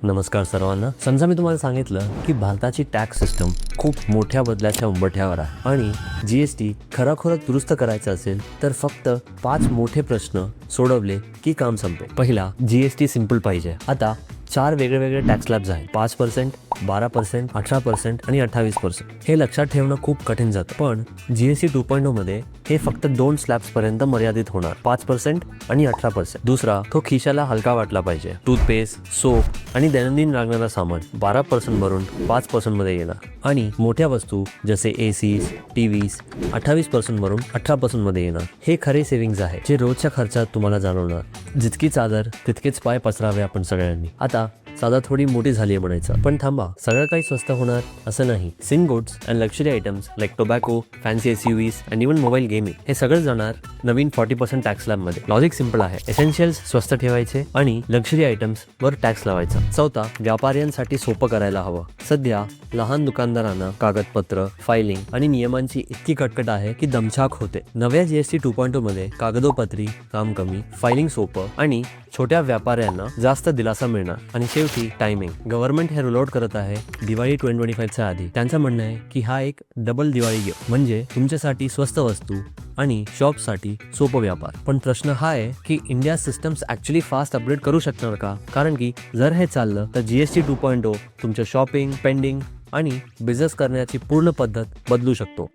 नमस्कार सर्वांना. समजा मी तुम्हाला सांगितलं की भारताची टॅक्स सिस्टम खूप मोठ्या बदलाच्या उंबरठ्यावर आहे आणि जीएसटी खरोखर दुरुस्त करायचं असेल तर फक्त 5 मोठे प्रश्न सोडवले की काम संपेल. पहिला, जीएसटी सिंपल पाहिजे. आता 4 वेगळे टॅक्स स्लॅब्स आहेत. 5%, 12%, 18% आणि 28%. हे लक्षात ठेवणं खूप कठीण जातं, पण जीएसटी 2.0 मध्ये हे फक्त 2 स्लॅब्स पर्यंत मर्यादित होणार, 5% आणि 18%. दुसरा, तो खिशाला हलका वाटला पाहिजे. टूथपेस्ट, सोप आणि दैनंदिन लागणारा सामान 12% भरून 5% मध्ये येणार आणि मोठ्या वस्तू जसे एसीज, टीव्हीज 28% भरून 18% मध्ये येणार. हे खरे सेव्हिंग्ज आहे जे रोजच्या खर्चात तुम्हाला जाणवणार. जितकी चादर तितकेच पाय पसरावे आपण सगळ्यांनी. आता चादर थोडी मोठी झाली आहे म्हणायचं, पण थांबा, सगळं काही स्वस्त होणार असं नाही. Sin goods and luxury items like tobacco, fancy SUVs and even mobile gaming हे सगळं जाणार नवीन 40% टॅक्स स्लॅब मध्ये. लॉजिक सिंपल आहे. एसेन्शियल्स स्वस्त ठेवायचे आणि लक्झरी आयटम्स वर टॅक्स लावायचा. चौथा, व्यापाऱ्यांसाठी सोपं करायला हवं. सध्या लहान दुकानदारांना कागदपत्र, फायलिंग आणि नियमांची इतकी कटकट आहे की दमछाक होते. नव्या जीएसटी 2.0 मध्ये कागदोपत्री काम कमी, फायलिंग सोपं आणि छोट्या व्यापाऱ्यांना जास्त दिलासा मिळणार. आणि शेवटी टायमिंग. गव्हर्नमेंट हे रोल आउट करत आहे दिवाळी 2025 च्या आधी. त्यांचं म्हणणं आहे की हा एक डबल दिवाळी गिफ्ट, म्हणजे तुमच्यासाठी स्वस्त वस्तू आणि शॉपसाठी सोपं व्यापार. पण प्रश्न हा आहे की India systems actually fast upgrade करू शकणार का? कारण की जर हे चाललं तर जीएसटी 2.0 तुमच्या शॉपिंग, पेंडिंग आणि बिझनेस करण्याची पूर्ण पद्धत बदलू शकतो.